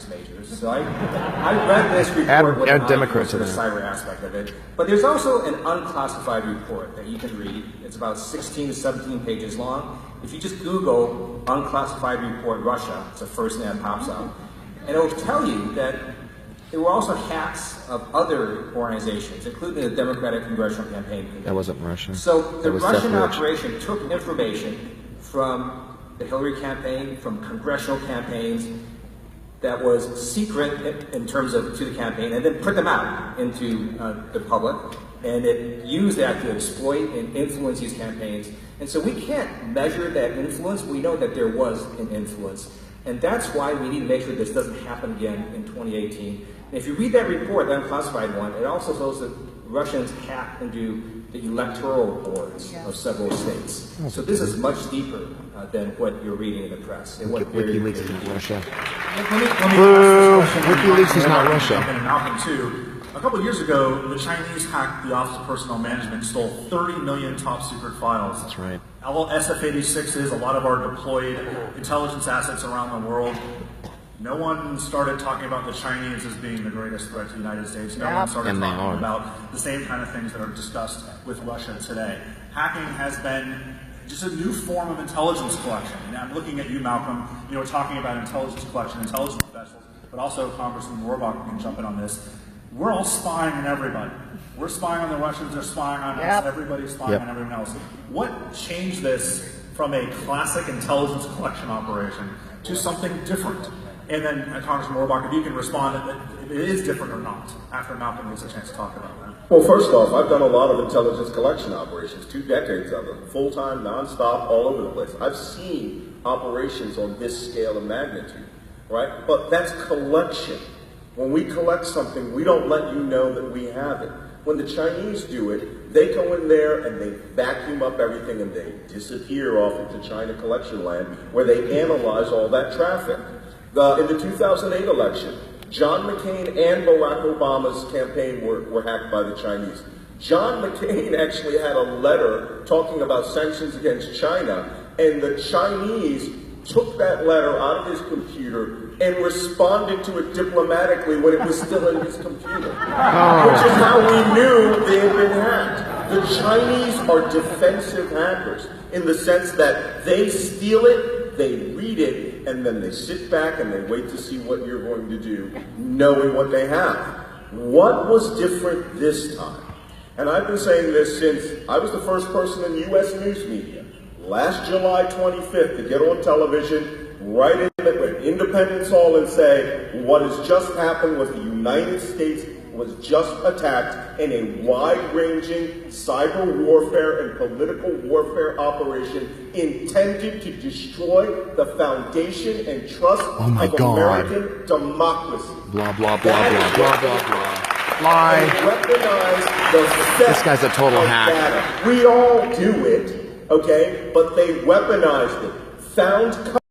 mathematics majors, so I read this report with an eye to the cyber aspect of it. But there's also an unclassified report that you can read. It's about 16 to 17 pages long. If you just Google unclassified report Russia, it's the first thing that pops up. And it will tell you that there were also hacks of other organizations, including the Democratic Congressional Campaign Committee. That wasn't Russia. So the Russian operation took information from the Hillary campaign, from congressional campaigns that was secret in terms of to the campaign, and then put them out into the public. And it used that to exploit and influence these campaigns. And so we can't measure that influence. We know that there was an influence. And that's why we need to make sure this doesn't happen again in 2018. And if you read that report, the unclassified one, it also shows that Russians hacked into the electoral boards of several states. So this is much deeper than what you're reading in the press. WikiLeaks is not Russia. WikiLeaks is not Russia. And Malcolm, too. A couple of years ago, the Chinese hacked the Office of Personnel Management, stole 30 million top secret files. That's right. SF-86s, a lot of our deployed intelligence assets around the world. No one started talking about the Chinese as being the greatest threat to the United States. No one started talking about the same kind of things that are discussed with Russia today. Hacking has been just a new form of intelligence collection. And I'm looking at you, Malcolm, talking about intelligence collection, intelligence professionals, but also Congressman Rohrabacher can jump in on this. We're all spying on everybody. We're spying on the Russians, they're spying on us, everybody's spying on everyone else. What changed this from a classic intelligence collection operation to something different? And then, Congressman Rohrabacher, if you can respond if it is different or not, after Malcolm gets a chance to talk about that. Well, first off, I've done a lot of intelligence collection operations, 2 decades of them, full-time, non-stop, all over the place. I've seen operations on this scale of magnitude, right? But that's collection. When we collect something, we don't let you know that we have it. When the Chinese do it, they go in there and they vacuum up everything and they disappear off into China collection land where they analyze all that traffic. In the 2008 election, John McCain and Barack Obama's campaign were hacked by the Chinese. John McCain actually had a letter talking about sanctions against China, and the Chinese took that letter out of his computer and responded to it diplomatically when it was still in his computer, which is how we knew they had been hacked. The Chinese are defensive hackers in the sense that they steal it, they read it, and then they sit back and they wait to see what you're going to do, knowing what they have. What was different this time? And I've been saying this since I was the first person in U.S. news media, last July 25th, to get on television, right in Independence Hall and say, what has just happened was the United States was just attacked in a wide-ranging cyber warfare and political warfare operation intended to destroy the foundation and trust of American democracy. Blah, blah, blah, blah, blah, blah, blah. Lie. Weaponize the theft this guy's a total hack. Data. We all do it, okay? But they weaponized it. Found